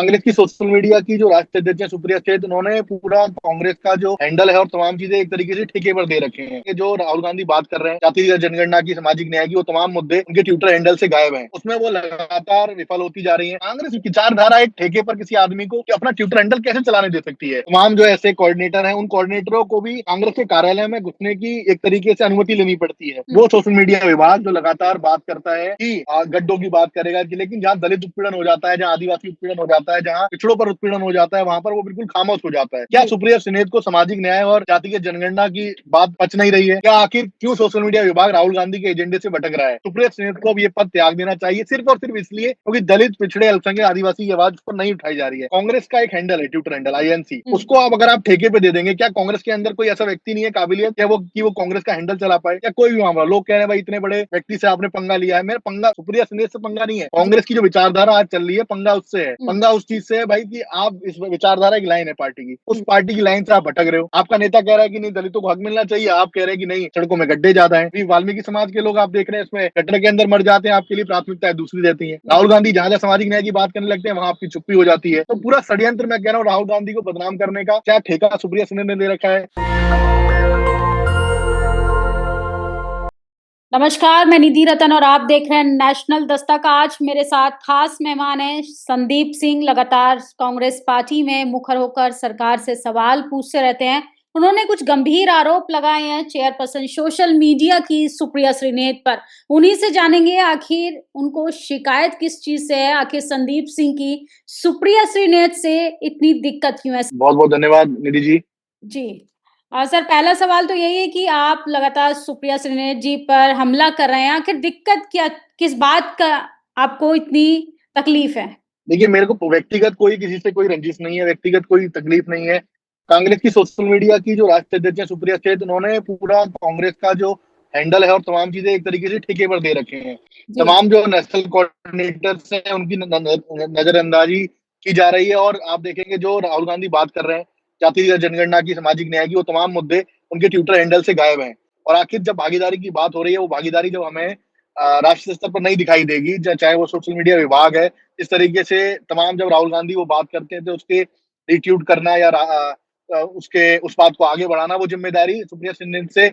कांग्रेस की social media की जो राष्ट्रीय अध्यक्ष है सुप्रिया सेठ, उन्होंने पूरा कांग्रेस का जो हैंडल है और तमाम चीजें एक तरीके से ठेके पर दे रखे हैं। कि जो राहुल गांधी बात कर रहे हैं जातीय जनगणना की, सामाजिक न्याय की, वो तमाम मुद्दे उनके ट्विटर हैंडल से गायब हैं। उसमें वो लगातार विफल होती जा रही है। कांग्रेस की विचारधारा एक ठेके पर किसी आदमी को कि अपना ट्विटर हैंडल कैसे चलाने दे सकती है। तमाम जो ऐसे कोऑर्डिनेटर हैं, उन कोऑर्डिनेटरों को भी कांग्रेस के कार्यालय में घुसने की एक तरीके से अनुमति लेनी पड़ती है। वो सोशल मीडिया विभाग जो लगातार बात करता है कि गड्ढों की बात करेगा कि, लेकिन जहाँ दलित उत्पीड़न हो जाता है, जहाँ आदिवासी उत्पीड़न हो जाता है, जहाँ पिछड़ों पर उत्पीड़न हो जाता है, वहां पर वो बिल्कुल खामोश हो जाता है। क्या सुप्रिया सुनीत को सामाजिक न्याय और जातीय जनगणना की बात पच नहीं रही है? क्या आखिर क्यों सोशल मीडिया विभाग राहुल गांधी के एजेंडे से भटक रहा है? सुप्रिया सुनीत को अब ये पद त्याग देना चाहिए, सिर्फ और सिर्फ इसलिए क्योंकि दलित, पिछड़े, अल्पसंख्यक, आदिवासी की आवाज पर नहीं उठाई जा रही है। कांग्रेस का एक हैंडल है, ट्विटर हैंडल INC, उसको आप अगर आप ठेके पे दे देंगे, क्या कांग्रेस के अंदर कोई ऐसा व्यक्ति नहीं है काबिलियत क्या वो कांग्रेस का हैंडल चला पाए? या कोई भी मामला, लोग कह रहे हैं भाई इतने बड़े व्यक्ति से आपने पंगा लिया है। मेरा पंगा सुप्रिया सुनीत से पंगा नहीं है। कांग्रेस की जो विचारधारा आज चल रही है, पंगा उससे है। पंगा उस चीज से है भाई कि आप इस विचारधारा की लाइन है पार्टी की, उस पार्टी की लाइन से आप भटक रहे हो। आपका नेता कह रहा है कि नहीं दलितों को हक मिलना चाहिए, आप कह रहे हैं कि नहीं सड़कों में गड्ढे ज्यादा है। वाल्मीकि समाज के लोग आप देख रहे हैं इसमें गटर के अंदर मर जाते हैं, आपके लिए प्राथमिकताएं दूसरी रहती है। राहुल गांधी जहां सामाजिक न्याय की बात करने लगते हैं, वहां आपकी चुप्पी हो जाती है। तो पूरा षड्यंत्र, मैं कह रहा हूँ, राहुल गांधी को बदनाम करने का क्या ठेका सुप्रिया सुनील ने ले रखा है। नमस्कार, मैं निधि रतन और आप देख रहे हैं नेशनल दस्तक। आज मेरे साथ खास मेहमान हैं संदीप सिंह। लगातार कांग्रेस पार्टी में मुखर होकर सरकार से सवाल पूछते रहते हैं। उन्होंने कुछ गंभीर आरोप लगाए हैं चेयरपर्सन सोशल मीडिया की सुप्रिया श्रीनेत पर। उन्हीं से जानेंगे आखिर उनको शिकायत किस चीज से है, आखिर संदीप सिंह की सुप्रिया श्रीनेत से इतनी दिक्कत क्यों है। बहुत बहुत धन्यवाद निधि जी। जी सर, पहला सवाल तो यही है कि आप लगातार सुप्रिया श्रीनेत जी पर हमला कर रहे हैं। आखिर दिक्कत क्या, किस बात का आपको इतनी तकलीफ है? देखिए, मेरे को व्यक्तिगत कोई किसी से कोई रंजिश नहीं है, व्यक्तिगत कोई तकलीफ नहीं है। कांग्रेस की सोशल मीडिया की जो राष्ट्रीय अध्यक्ष है सुप्रिया सेठ, उन्होंने पूरा कांग्रेस का जो हैंडल है और तमाम चीजें एक तरीके से ठेके पर दे रखे हैं। तमाम जो नेशनल कोऑर्डिनेटर्स हैं उनकी नजरअंदाजी की जा रही है। और आप देखेंगे जो राहुल गांधी बात कर रहे हैं जातीय जनगणना की, सामाजिक न्याय की, वो तमाम मुद्दे उनके ट्विटर हैंडल से गायब हैं। और आखिर जब भागीदारी की बात हो रही है, वो भागीदारी जब हमें राष्ट्रीय स्तर पर नहीं दिखाई देगी, चाहे वो सोशल मीडिया विभाग है, इस तरीके से तमाम जब राहुल गांधी वो बात करते हैं तो उसके रिट्वीट करना या उसके उस बात को आगे बढ़ाना, वो जिम्मेदारी सुप्रिया सिंह से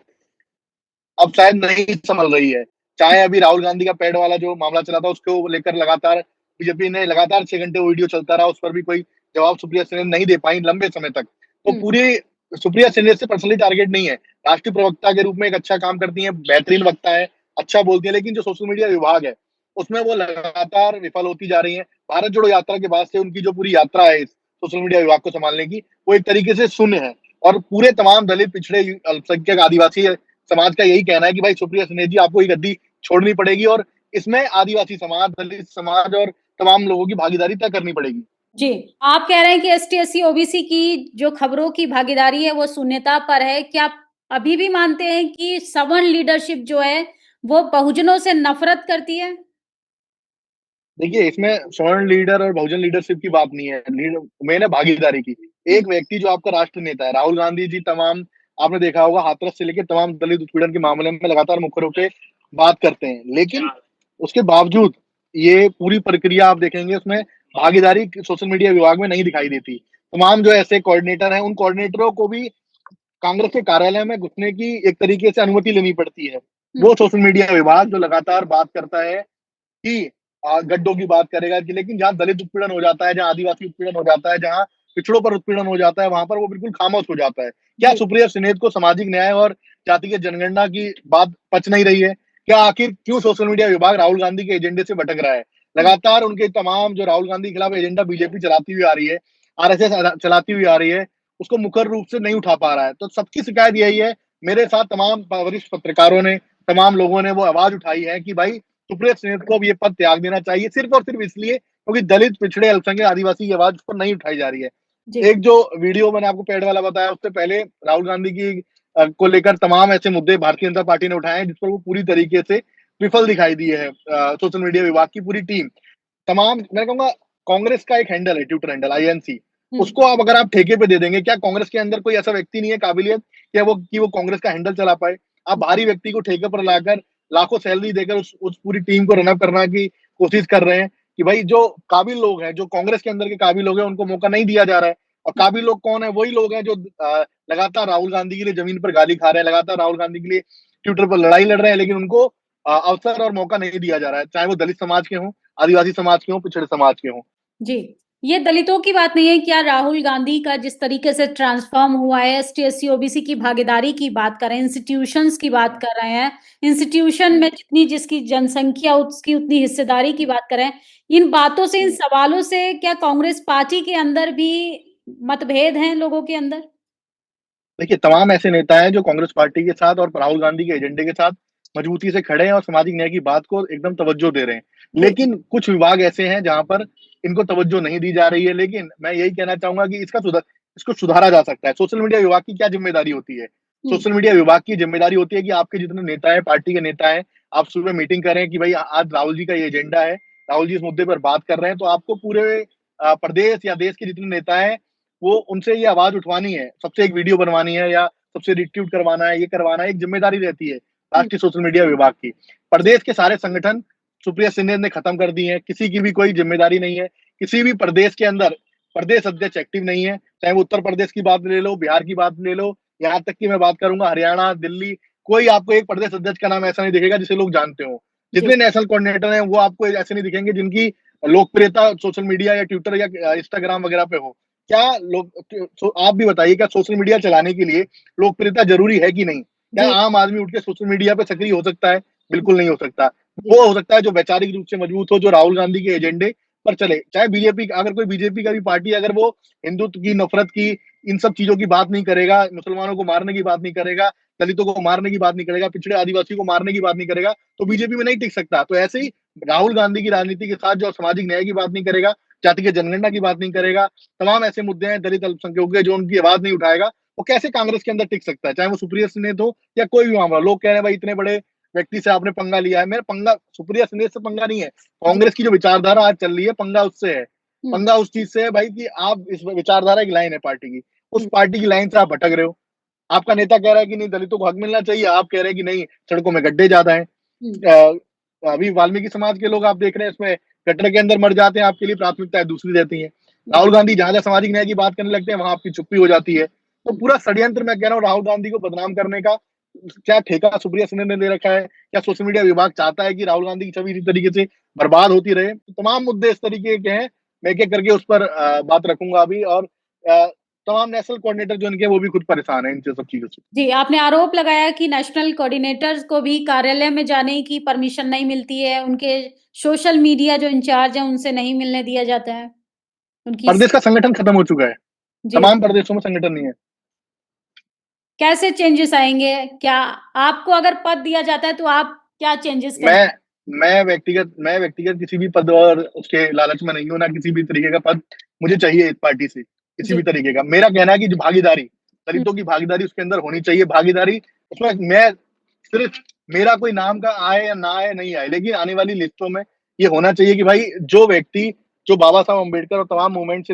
अब शायद नहीं संभल रही है। चाहे अभी राहुल गांधी का पेड़ वाला जो मामला चला था, उसको लेकर लगातार बीजेपी ने लगातार 6 घंटे वो वीडियो चलता रहा, उस पर भी कोई जवाब सुप्रिया सिंह नहीं दे पाई लंबे समय तक। तो पूरी सुप्रिया सिंह से पर्सनली टारगेट नहीं है। राष्ट्रीय प्रवक्ता के रूप में एक अच्छा काम करती है, बेहतरीन वक्ता है, अच्छा बोलती है, लेकिन जो सोशल मीडिया विभाग है उसमें वो लगातार विफल होती जा रही है। भारत जोड़ो यात्रा के बाद से उनकी जो पूरी यात्रा है इस सोशल मीडिया विभाग को संभालने की, वो एक तरीके से शून्य है। और पूरे तमाम दलित, पिछड़े, अल्पसंख्यक, आदिवासी समाज का यही कहना है कि भाई सुप्रिया सुनील जी, आपको ये गद्दी छोड़नी पड़ेगी और इसमें आदिवासी समाज, दलित समाज और तमाम लोगों की भागीदारी तय करनी पड़ेगी। जी, आप कह रहे हैं कि ST SC OBC की जो खबरों की भागीदारी है वो शून्यता पर है। क्या आप अभी भी मानते हैं कि सवर्ण लीडरशिप जो है वो बहुजनों से नफरत करती है? देखिए, इसमें सवर्ण लीडर और बहुजन लीडरशिप की बात नहीं है, मेन है भागीदारी की। एक व्यक्ति जो आपका राष्ट्र नेता है, राहुल गांधी जी, तमाम आपने देखा होगा हाथरस से लेकर तमाम दलित उत्पीड़न के मामले में लगातार मुखर होकर बात करते हैं, लेकिन उसके बावजूद ये पूरी प्रक्रिया आप देखेंगे उसमें भागीदारी सोशल मीडिया विभाग में नहीं दिखाई देती। तमाम जो ऐसे कोऑर्डिनेटर हैं, उन कोऑर्डिनेटरों को भी कांग्रेस के कार्यालय में घुसने की एक तरीके से अनुमति लेनी पड़ती है। वो सोशल मीडिया विभाग जो लगातार बात करता है कि गड्ढों की बात करेगा कि, लेकिन जहाँ दलित उत्पीड़न हो जाता है, जहाँ आदिवासी उत्पीड़न हो जाता है, जहाँ पिछड़ों पर उत्पीड़न हो जाता है, वहां पर वो बिल्कुल खामोश हो जाता है। क्या सुप्रिया सुनीत को सामाजिक न्याय और जातीय जनगणना की बात पच नहीं रही है? क्या आखिर क्यों सोशल मीडिया विभाग राहुल गांधी के एजेंडे से भटक रहा है? लगातार उनके तमाम जो राहुल गांधी के खिलाफ एजेंडा बीजेपी चलाती हुई आ रही है, RSS चलाती हुई आ रही है, उसको मुखर रूप से नहीं उठा पा रहा है। तो सबकी शिकायत यही है। मेरे साथ तमाम वरिष्ठ पत्रकारों ने, तमाम लोगों ने वो आवाज उठाई है कि भाई सुप्रिया सुनीत को अब ये पद त्याग देना चाहिए, सिर्फ और सिर्फ इसलिए क्योंकि दलित, पिछड़े, अल्पसंख्यक, आदिवासी की आवाज पर नहीं उठाई जा रही है। एक जो वीडियो मैंने आपको पेड़ वाला बताया, उससे पहले राहुल गांधी की को लेकर तमाम ऐसे मुद्दे भारतीय जनता पार्टी ने उठाए हैं, जिस पर वो पूरी तरीके से विफल दिखाई दी है। सोशल मीडिया विभाग की पूरी टीम, तमाम, मैं कहूंगा कांग्रेस का एक हैंडल है, ट्विटर हैंडल INC, उसको आप अगर आप ठेके पे दे देंगे, क्या कांग्रेस के अंदर कोई ऐसा व्यक्ति नहीं है काबिलियत क्या वो कांग्रेस का हैंडल चला पाए? आप बाहरी व्यक्ति को ठेके पर लाकर लाखों सैलरी देकर उस पूरी टीम को रनअप करना की कोशिश कर रहे हैं। कि भाई जो काबिल लोग हैं, जो कांग्रेस के अंदर के काबिल लोग हैं, उनको मौका नहीं दिया जा रहा है। और काबिल लोग कौन है? वही लोग हैं जो लगातार राहुल गांधी के लिए जमीन पर गाली खा रहे हैं, लगातार राहुल गांधी के लिए ट्विटर पर लड़ाई लड़ रहे हैं, लेकिन उनको अवसर और मौका नहीं दिया जा रहा है, चाहे वो दलित समाज के हों, आदिवासी समाज के हों, पिछड़े समाज के हों। जी, ये दलितों की बात नहीं है। क्या राहुल गांधी का जिस तरीके से ट्रांसफॉर्म हुआ है, एसटी एससी ओबीसी की भागीदारी की बात कर रहे हैं, इंस्टीट्यूशंस की बात कर रहे हैं, इंस्टीट्यूशन में जितनी जिसकी जनसंख्या उसकी उतनी हिस्सेदारी की बात कर रहे हैं, इन बातों से, इन सवालों से क्या कांग्रेस पार्टी के अंदर भी मतभेद हैं लोगों के अंदर? देखिए, तमाम ऐसे नेता हैं जो कांग्रेस पार्टी के साथ और राहुल गांधी के एजेंडे के साथ मजबूती से खड़े हैं और सामाजिक न्याय की बात को एकदम तवज्जो दे रहे हैं। जी, लेकिन कुछ विभाग ऐसे हैं जहां पर इनको तवज्जो नहीं दी जा रही है। लेकिन मैं यही कहना चाहूंगा कि इसको सुधारा जा सकता है। सोशल मीडिया विभाग की क्या जिम्मेदारी होती है? हुँ, सोशल मीडिया विभाग की जिम्मेदारी होती है कि आपके जितने नेता है, पार्टी के नेता है, आप सुबह मीटिंग करें कि भाई आज राहुल जी का ये एजेंडा है, राहुल जी इस मुद्दे पर बात कर रहे हैं, तो आपको पूरे प्रदेश या देश के जितने नेता हैं, वो उनसे ये आवाज उठवानी है, सबसे एक वीडियो बनवानी है या सबसे रिट्वीट करवाना है, ये करवाना है, एक जिम्मेदारी रहती है हुँ, राष्ट्रीय सोशल मीडिया विभाग की। प्रदेश के सारे संगठन सुप्रिया सिन्हा ने खत्म कर दिए हैं, किसी की भी कोई जिम्मेदारी नहीं है, किसी भी प्रदेश के अंदर प्रदेश अध्यक्ष एक्टिव नहीं है, चाहे वो उत्तर प्रदेश की बात ले लो, बिहार की बात ले लो, यहाँ तक कि मैं बात करूंगा हरियाणा, दिल्ली, कोई आपको एक प्रदेश अध्यक्ष का नाम ऐसा नहीं दिखेगा जिसे लोग जानते हो। जी, जितने नेशनल कोऑर्डिनेटर हैं वो आपको ऐसे नहीं दिखेंगे जिनकी लोकप्रियता सोशल मीडिया या ट्विटर या इंस्टाग्राम वगैरह पे हो। क्या आप भी बताइए, क्या सोशल मीडिया चलाने के लिए लोकप्रियता जरूरी है कि नहीं? क्या जी, आम आदमी उठ के सोशल मीडिया पे सक्रिय हो सकता है? बिल्कुल नहीं हो सकता। जी, वो हो सकता है जो वैचारिक रूप से मजबूत हो, जो राहुल गांधी के एजेंडे पर चले। चाहे बीजेपी, अगर कोई बीजेपी का भी पार्टी, अगर वो हिंदुत्व की, नफरत की, इन सब चीजों की बात नहीं करेगा, मुसलमानों को मारने की बात नहीं करेगा, दलितों को मारने की बात नहीं करेगा, पिछड़े आदिवासियों को मारने की बात नहीं करेगा, तो बीजेपी में नहीं टिक सकता। तो ऐसे ही राहुल गांधी की राजनीति के साथ जो सामाजिक न्याय की बात नहीं करेगा, जाति की जनगणना की बात नहीं करेगा, तमाम ऐसे मुद्दे हैं दलित अल्पसंख्यकों के जो उनकी आवाज नहीं उठाएगा, वो कैसे कांग्रेस के अंदर टिक सकता है? चाहे वो सुप्रिया सिन्हा हो या कोई भी मामला। लोग कह रहे हैं भाई इतने बड़े व्यक्ति से आपने पंगा लिया है। मेरा पंगा सुप्रिया सिन्हा से पंगा नहीं है, जी, कांग्रेस की जो विचारधारा आज चल रही है, पंगा उससे है। हुँ, पंगा उस चीज से है भाई कि आप इस विचारधारा की लाइन है पार्टी की, उस हुँ, पार्टी की लाइन से आप भटक रहे हो। आपका नेता कह रहा है कि नहीं दलितों को हक मिलना चाहिए, आप कह रहे हैं कि नहीं सड़कों में गड्ढे ज्यादा हैं। हुँ, अभी वाल्मीकि समाज के लोग आप देख रहे हैं, इसमें गटर के अंदर मर जाते हैं, आपके लिए प्राथमिकताएं दूसरी रहती हैं। जी, राहुल गांधी जहां जहां सामाजिक न्याय की बात करने लगते हैं, वहां आपकी चुप्पी हो जाती है। तो हुँ, पूरा षड्यंत्र, मैं कह रहा हूँ, राहुल गांधी को बदनाम करने का क्या ठेका सुप्रिया सिन्हा ने ले रखा है? क्या सोशल मीडिया विभाग चाहता है कि राहुल गांधी की छवि इसी तरीके से बर्बाद होती रहे? तो तमाम मुद्दे इस तरीके के हैं। मैं एक एक करके उस पर बात रखूंगा अभी। और अ, तमाम नेशनल कोऑर्डिनेटर जो इनके, वो भी खुद परेशान है इन सब चीजों से। जी, आपने आरोप लगाया कि नेशनल कोऑर्डिनेटर्स को भी कार्यालय में जाने की परमिशन नहीं मिलती है, उनके सोशल मीडिया जो इंचार्ज हैं, उनसे नहीं मिलने दिया जाता है, उनकी स प्रदेश का संगठन खत्म हो चुका है, जी, तमाम प्रदेशों में संगठन नहीं है। कैसे चेंजेस आएँगे? क्या आपको अगर पद दिया जाता है, तो आप क्या चेंजेस मैं करेंगे? मैं व्यक्तिगत किसी भी पद और उसके लालच में नहीं हूँ, ना किसी भी तरीके का पद मुझे चाहिए इस पार्टी से, किसी भी जी, तरीके का। मेरा कहना है कि जो भागीदारी, हुँ, दलितों की भागीदारी उसके अंदर होनी चाहिए। भागीदारी उसमें मैं सिर्फ मेरा कोई नाम का आए या ना आए, नहीं आए, लेकिन आने वाली लिस्टों में ये होना चाहिए कि भाई जो व्यक्ति, जो बाबा साहब अम्बेडकर और तमाम मूवमेंट से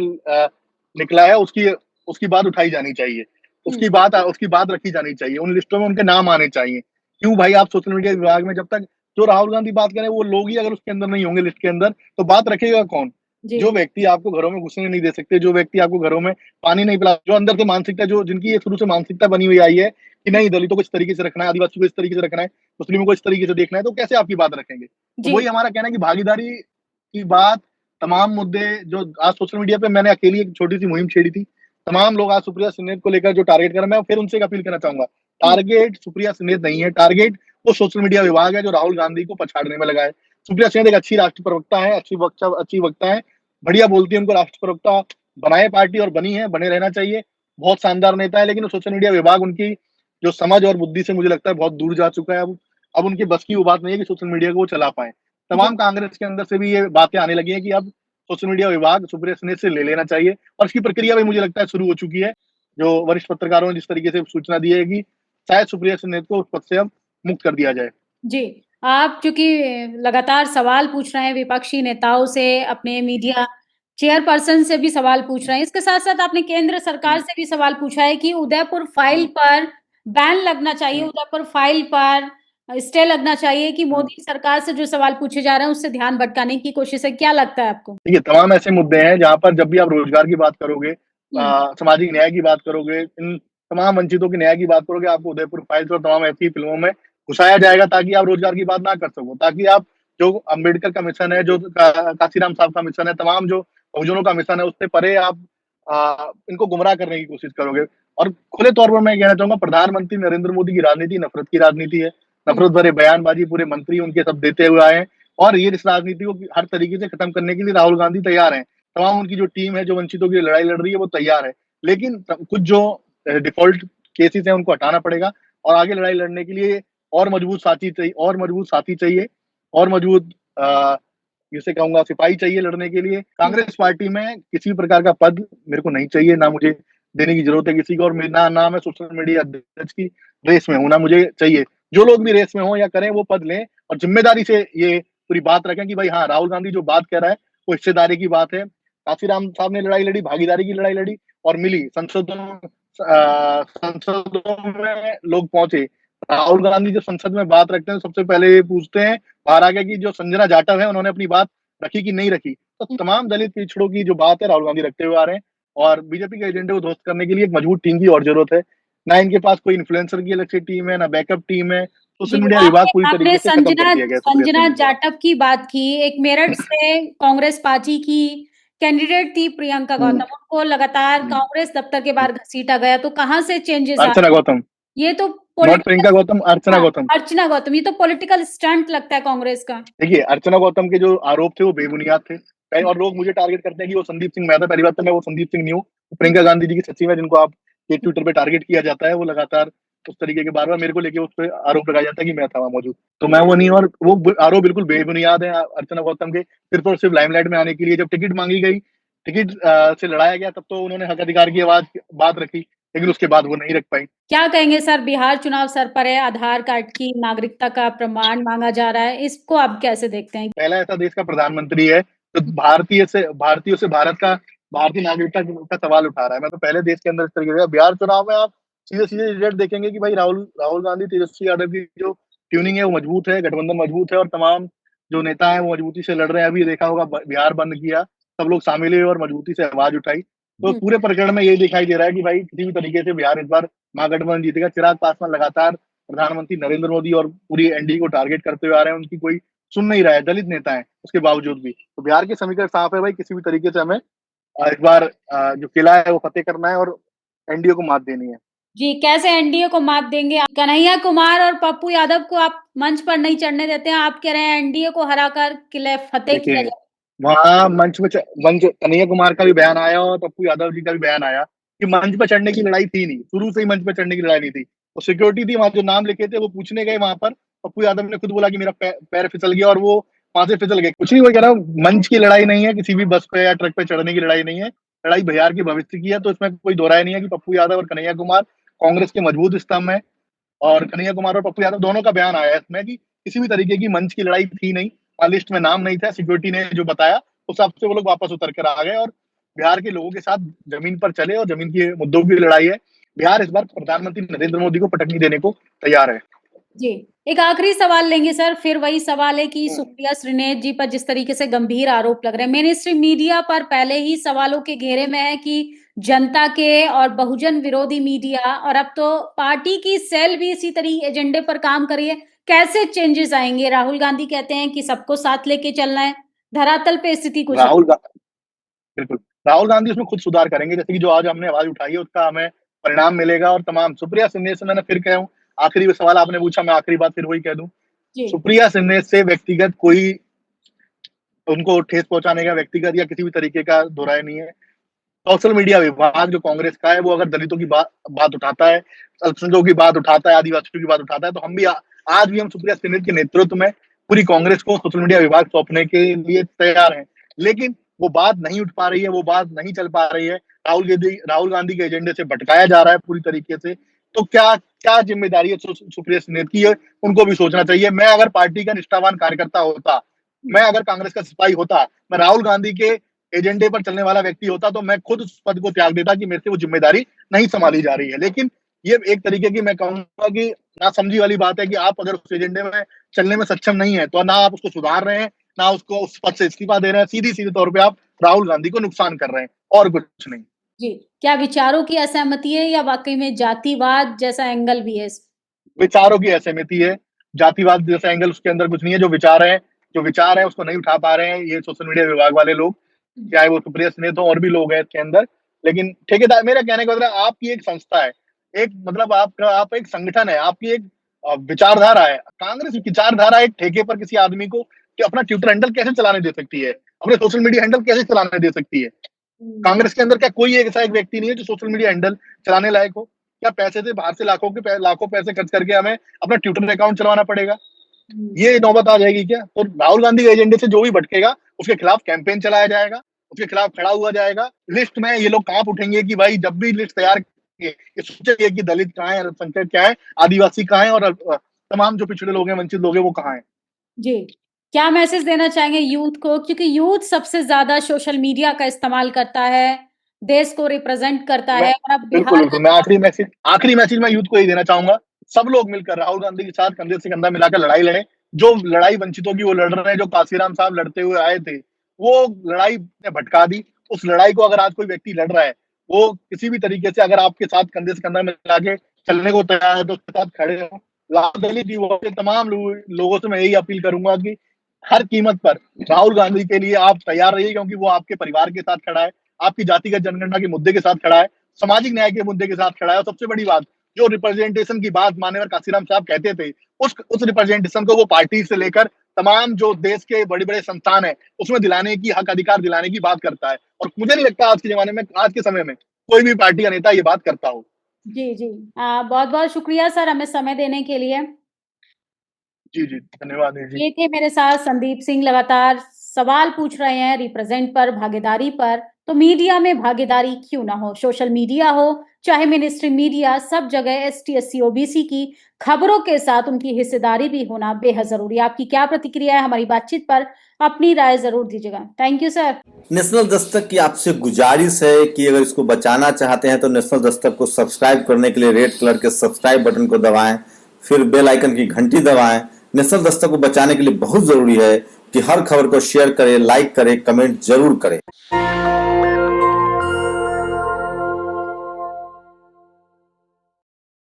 निकला है, उसकी उसकी बात उठाई जानी चाहिए, हुँ, उसकी बात रखी जानी चाहिए, उन लिस्टों में उनके नाम आने चाहिए। क्यों भाई? आप सोशल मीडिया विभाग में जब तक जो राहुल गांधी बात करें वो लोग ही अगर उसके अंदर नहीं होंगे, लिस्ट के अंदर, तो बात रखेगा कौन? जी, जो व्यक्ति आपको घरों में घुसने नहीं दे सकते, जो व्यक्ति आपको घरों में पानी नहीं पिला, जो अंदर से मानसिकता, जो जिनकी ये शुरू से मानसिकता बनी हुई आई है कि नहीं दलितों को इस तरीके से रखना है, आदिवासियों को इस तरीके से रखना है, मुस्लिमों को इस तरीके से देखना है, तो कैसे आपकी बात रखेंगे? तो जी, वही हमारा कहना है कि भागीदारी की बात, तमाम मुद्दे जो आज सोशल मीडिया पे मैंने अकेली एक छोटी सी मुहिम छेड़ी थी, तमाम लोग आज सुप्रिया सिन्हा को लेकर जो टारगेट कर रहे हैं, मैं फिर उनसे एक अपील करना चाहूंगा। हुँ, टारगेट सुप्रिया सिन्हा नहीं है, टारगेट वो सोशल मीडिया विभाग है जो राहुल गांधी को पछाड़ने में लगा है। सुप्रिया सिन्हा एक अच्छी राष्ट्रीय प्रवक्ता है, अच्छी वक्ता है, बढ़िया बोलती है, उनको राष्ट्रीय प्रवक्ता बनाए पार्टी और बनी है, बने रहना चाहिए। बहुत शानदार नेता है, लेकिन सोशल मीडिया विभाग उनकी जो समझ और बुद्धि से मुझे लगता है बहुत दूर जा चुका है। अब उनकी बस की वो बात नहीं है कि सोशल मीडिया को वो चला पाए। जी, तमाम कांग्रेस के अंदर से भी ये बातें आने लगी हैं कि अब सोशल मीडिया विभाग सुप्रिया सिन्हा से ले लेना चाहिए, और इसकी प्रक्रिया भी मुझे लगता है शुरू हो चुकी है। जो वरिष्ठ पत्रकारों ने जिस तरीके से सूचना दी है कि शायद सुप्रिया सिन्हा को उस पद से अब मुक्त कर दिया जाए। जी। आप चूँकि लगातार सवाल पूछ रहे हैं विपक्षी नेताओं से, अपने मीडिया चेयरपर्सन से भी सवाल पूछ रहे हैं। इसके साथ-साथ आपने केंद्र सरकार हुँ, से भी सवाल पूछा है कि उदयपुर फाइल हुँ, पर बैन लगना चाहिए, हुँ, उदयपुर फाइल पर स्टे लगना चाहिए कि मोदी सरकार से जो सवाल पूछे जा रहे हैं उससे ध्यान भटकाने की कोशिश है, क्या लगता है आपको? देखिए, तमाम ऐसे मुद्दे हैं जहाँ पर जब भी आप रोजगार की बात करोगे, हुँ, सामाजिक न्याय की बात करोगे, इन तमाम वंचितों के न्याय की बात करोगे, आपको उदयपुर फाइल्स और तमाम ऐसी फिल्मों में घुसाया जाएगा ताकि आप रोजगार की बात ना कर सको, ताकि आप जो अम्बेडकर का मिशन है, जो काशीराम साहब का मिशन है, तमाम जो बहुजनों का मिशन है, उससे परे आप इनको गुमराह करने की कोशिश करोगे। और खुले तौर पर मैं कहना चाहूंगा, प्रधानमंत्री नरेंद्र मोदी की राजनीति नफरत की राजनीति है। हुँ। नफरत भरे बयानबाजी पूरे मंत्री उनके सब देते हुए आए हैं, और ये इस राजनीति को हर तरीके से खत्म करने के लिए राहुल गांधी तैयार हैं। तमाम उनकी जो टीम है, जो वंचितों की लड़ाई लड़ रही है, वो तैयार है। लेकिन कुछ जो डिफॉल्ट केसेस हैं, उनको हटाना पड़ेगा, और आगे लड़ाई लड़ने के लिए और मजबूत साथी चाहिए, और मजबूत साथी चाहिए, और मजबूत जिसे कहूंगा सिपाही चाहिए लड़ने के लिए। हुँ। कांग्रेस पार्टी में किसी प्रकार का पद मेरे को नहीं चाहिए, ना मुझे देने की जरूरत है किसी को, और ना मैं सोशल मीडिया अध्यक्ष की रेस में हूं, ना मुझे चाहिए। जो लोग भी रेस में हो या करें, वो पद लें और जिम्मेदारी से ये पूरी बात रखें कि भाई हाँ, राहुल गांधी जो बात कह रहा है वो हिस्सेदारी की बात है। काशीराम साहब ने लड़ाई लड़ी, भागीदारी की लड़ाई लड़ी, और मिली संसदों में लोग पहुंचे। राहुल गांधी जब संसद में बात रखते हैं, सबसे पहले ये पूछते हैं बाहर आके कि जो संजना जाटव है, उन्होंने अपनी बात रखी कि नहीं रखी। तो हुँ। तमाम दलित पिछड़ों की जो बात है, राहुल गांधी रखते हुए आ रहे हैं। और बीजेपी के एजेंडे को ध्वस्त करने के लिए एक मजबूत टीम की और जरूरत है। ना इनके पास कोई इन्फ्लुएंसर की अलग से टीम है, ना बैकअप टीम है। जी, सोशल मीडिया विभाग पूरी आपने तरीके से खत्म कर संजना दिया गया है सुप्रिया संजना सुले द्वारा। जाटव की बात की। एक मेरठ से कांग्रेस पार्टी की कैंडिडेट थी प्रियंका हम्म, गौतम, उनको लगातार हम्म, कांग्रेस दफ्तर के हम्म। बाहर घसीटा गया, तो कहाँ से चेंजेस आ अर्चना रहे हैं? गौतम। ये तो नॉट प्रियंका पॉलिटिकल गौतम, अर्चना हाँ, गौतम। अर्चना गौतम, ये तो पॉलिटिकल स्टंट लगता है कांग्रेस का। देखिए, अर्चना गौतम के जो आरोप थे वो बेबुनियाद थे। और लोग मुझे टारगेट करते हैं कि वो संदीप सिंह मैं था। पहली बात तो मैं वो संदीप सिंह नहीं हूँ। प्रियंका गांधी जी की सचिव है, जिनको आप ये ट्विटर पे टारगेट किया जाता है। वो लगातार उस तरीके के बार बार मेरे को लेके उस पर आरोप लगाया जाता है कि मैं था वहां मौजूद। तो मैं वो नहीं हूं, और वो आरोप बिल्कुल बेबुनियाद है अर्चना गौतम के। सिर्फ और सिर्फ लाइमलाइट में आने के लिए, जब टिकट मांगी गई, टिकट से लड़ाया गया, तब तो उन्होंने हक अधिकार की आवाज बात रखी, लेकिन उसके बाद वो नहीं रख पाई। क्या कहेंगे सर, बिहार चुनाव सर पर है, आधार कार्ड की नागरिकता का प्रमाण मांगा जा रहा है, इसको आप कैसे देखते हैं? पहला ऐसा देश का प्रधानमंत्री है तो भारतीयों से भारत का भारतीय नागरिकता का सवाल उठा रहा है। मैं तो पहले देश के अंदर इस तरीके से, बिहार चुनाव में आप सीधे सीधे रिजल्ट देखेंगे कि भाई राहुल राहुल गांधी, तेजस्वी यादव की जो ट्यूनिंग है वो मजबूत है, गठबंधन मजबूत है, और तमाम जो नेता है वो मजबूती से लड़ रहे हैं। अभी देखा होगा, बिहार बंद किया, सब लोग शामिल हुए और मजबूती से आवाज उठाई। तो हुँ। पूरे प्रकरण में यही दिखाई दे रहा है कि भाई किसी भी तरीके से बिहार इस बार महागठबंधन जीतेगा। चिराग पासवान लगातार प्रधानमंत्री नरेंद्र मोदी और पूरी एनडीए को टारगेट करते हुए आ रहे हैं। उनकी कोई सुन नहीं रहा है, दलित नेता है उसके बावजूद भी। तो बिहार के समीकरण साफ है भाई, किसी भी तरीके से हमें इस बार जो किला है वो फतेह करना है, और एनडीए को मात देनी है। जी, कैसे एनडीए को मात देंगे? कन्हैया कुमार और पप्पू यादव को आप मंच पर नहीं चढ़ने देते हैं, आप कह रहे हैं एनडीए को हराकर किले फतेह किया देखिए, जाए। वहां मंच कन्हैया कुमार का भी बयान आया और पप्पू यादव जी का भी बयान आया कि मंच पर चढ़ने की लड़ाई थी नहीं, शुरू से ही मंच पर चढ़ने की लड़ाई नहीं थी। और सिक्योरिटी थी वहां, जो नाम लिखे थे वो पूछने गए वहां पर। पप्पू यादव ने खुद बोला कि मेरा पैर फिसल गया, और वो वहां से फिसल गए। कुछ नहीं, वो कह रहा हूँ, मंच की लड़ाई नहीं है, किसी भी बस पे या ट्रक पे चढ़ने की लड़ाई नहीं है। लड़ाई बिहार के भविष्य की है। तो इसमें कोई दो राय नहीं है कि पप्पू यादव और कन्हैया कुमार कांग्रेस के मजबूत स्तंभ है। और कन्हैया कुमार और पप्पू यादव दोनों का बयान आया है इसमें कि किसी भी तरीके की मंच की लड़ाई थी नहीं, लिस्ट में नाम नहीं था। सिक्योरिटी ने जो बताया उस हिसाब से वो लोग वापस उतर कर आ गए, और बिहार के लोगों के साथ जमीन पर चले, और जमीन के मुद्दों की लड़ाई है। बिहार इस बार प्रधानमंत्री नरेंद्र मोदी को पटकनी देने को तैयार है। जी, एक आखिरी सवाल लेंगे सर, फिर वही सवाल है कि सुप्रिया श्रीनेत जी पर जिस तरीके से गंभीर आरोप लग रहे हैं, मेनस्ट्रीम मीडिया पर पहले ही सवालों के घेरे में है कि जनता के और बहुजन विरोधी मीडिया, और अब तो पार्टी की सेल भी इसी तरह एजेंडे पर काम कर रही है। कैसे चेंजेस आएंगे? राहुल गांधी कहते हैं कि सबको साथ लेके चलना है, धरातल पे स्थिति कुछ और। राहुल गा- बिल्कुल, राहुल गांधी उसमें खुद सुधार करेंगे, जैसे कि जो आज हमने आवाज उठाई है उसका हमें परिणाम मिलेगा। और तमाम सुप्रिया सिन्हा से मैंने फिर कहा हूँ, आखिरी सवाल आपने पूछा, मैं आखिरी बात फिर वही कह दूं। जी। सुप्रिया सिन्हा से व्यक्तिगत कोई उनको ठेस पहुंचाने का व्यक्तिगत या किसी भी तरीके का दो राय नहीं है। सोशल मीडिया विभाग जो कांग्रेस का है, वो अगर दलितों की बात उठाता है, अल्पसंख्यकों की बात उठाता है, आदिवासियों की बात उठाता है, तो हम भी आज भी हम सुप्रिया सिन्हा के नेतृत्व में पूरी कांग्रेस को सोशल मीडिया विभाग सौंपने के लिए तैयार हैं। लेकिन वो बात नहीं उठ पा रही है, वो बात नहीं चल पा रही है। राहुल गांधी के एजेंडे से भटकाया जा रहा है पूरी तरीके से। तो क्या क्या जिम्मेदारी है सुप्रिया सिन्हा की है, उनको भी सोचना चाहिए। मैं अगर पार्टी का निष्ठावान कार्यकर्ता होता, मैं अगर कांग्रेस का सिपाही होता, मैं राहुल गांधी के एजेंडे पर चलने वाला व्यक्ति होता, तो मैं खुद उस पद को त्याग देता कि मेरे से वो जिम्मेदारी नहीं संभाली जा रही है। लेकिन ये एक तरीके की मैं कहूंगा कि नासमझी वाली बात है कि आप अगर उस एजेंडे में चलने में सक्षम नहीं है तो ना आप उसको सुधार रहे हैं, ना उसको उस पद से इस्तीफा दे रहे हैं, सीधी सीधे तौर पे आप राहुल गांधी को नुकसान कर रहे हैं और कुछ नहीं। जी, क्या विचारों की असहमति है या वाकई में जातिवाद जैसा एंगल भी है? विचारों की असहमति है, जातिवाद जैसा एंगल उसके अंदर कुछ नहीं है। जो विचार है उसको नहीं उठा पा रहे हैं ये सोशल मीडिया विभाग वाले लोग, चाहे वो सुप्रिया स्नेत हो और भी लोग हैं इसके अंदर। लेकिन ठेकेदार, मेरा कहने का मतलब आपकी एक संस्था है, एक मतलब आप एक संगठन है, आपकी एक विचारधारा है। कांग्रेस की विचारधारा एक ठेके पर किसी आदमी को कि अपना ट्विटर हैंडल कैसे चलाने दे सकती है, अपने सोशल मीडिया हैंडल कैसे चलाने दे सकती है? कांग्रेस के अंदर क्या कोई ऐसा एक व्यक्ति नहीं है जो सोशल मीडिया हैंडल चलाने लायक हो? क्या पैसे से बाहर से लाखों पैसे खर्च करके हमें अपना ट्विटर अकाउंट चलाना पड़ेगा? ये नौबत आ जाएगी क्या? तो राहुल गांधी के एजेंडे से जो भी भटकेगा उसके खिलाफ कैंपेन चलाया जाएगा, उसके खिलाफ खड़ा हुआ जाएगा। लिस्ट में ये लोग कांप उठेंगे कि भाई जब भी लिस्ट तैयार ये सोचेंगे कि दलित कहाँ है, अल्पसंख्यक क्या है, आदिवासी कहाँ है और तमाम जो पिछड़े लोग हैं, वंचित लोग हैं, वो कहाँ है। जी, क्या मैसेज देना चाहेंगे यूथ को? क्योंकि यूथ सबसे ज़्यादा सोशल मीडिया का इस्तेमाल करता है, देश को रिप्रेज़ेंट करता मैं है और अब बिल्कुल, बिहार बिल्कुल। मैं आखिरी मैसेज मैं यूथ को यही देना चाहूँगा, सब लोग मिलकर राहुल गांधी के साथ कंधे से कंधा मिलाकर लड़ाई लड़ें। जो लड़ाई वंचितों की वो लड़ रहे हैं, जो काशीराम साहब लड़ते हुए आए थे, वो लड़ाई ने भटका दी। उस लड़ाई को अगर आज कोई व्यक्ति लड़ रहा है, वो किसी भी तरीके से अगर आपके साथ कंधे से कंधा मिला के चलने को तैयार है तो उसके साथ खड़े हों। लाल दलित युवाओं के तमाम लोगों से मैं यही अपील करूँगा कि हर कीमत पर राहुल गांधी के लिए आप तैयार रहिए, क्योंकि वो आपके परिवार के साथ खड़ा है, आपकी जातिगत जनगणना के मुद्दे के साथ खड़ा है, सामाजिक न्याय के मुद्दे के साथ खड़ा है और सबसे बड़ी बात, जो रिप्रेजेंटेशन की बात माननीय काशीराम साहब कहते थे, उस रिप्रेजेंटेशन को वो पार्टी से लेकर तमाम जो देश के बड़े-बड़े संस्थान हैं, उसमें दिलाने की, हक अधिकार दिलाने की बात करता है। और मुझे नहीं लगता आज के ज़माने में, आज के समय में कोई भी पार्टी का नेता ये बात करता हो। जी, जी। बहुत-बहुत शुक्रिया सर हमें समय देने के लिए। जी, जी। धन्यवाद जी। ये थे मेरे साथ संदीप सिंह, लगातार सवाल पूछ रहे हैं रिप्रेजेंट पर, भागीदारी पर। तो मीडिया में भागीदारी क्यों ना हो? सोशल मीडिया हो, चाहे मिनिस्ट्री मीडिया, सब जगह एसटी, एससी, ओबीसी की खबरों के साथ उनकी हिस्सेदारी भी होना बेहद ज़रूरी है। आपकी क्या प्रतिक्रिया है हमारी बातचीत पर? अपनी राय ज़रूर दीजिएगा। Thank you sir. National Dastak की आपसे गुजारिश है कि अगर इसको बचाना चाहते हैं तो नेशनल दस्तक को सब्सक्राइब करने के लिए रेड कलर के सब्सक्राइब बटन को दबाएं, फिर बेल आइकन की घंटी दबाएं। नेशनल दस्तक को बचाने के लिए बहुत जरूरी है कि हर खबर को शेयर करें, लाइक करें, कमेंट जरूर करें।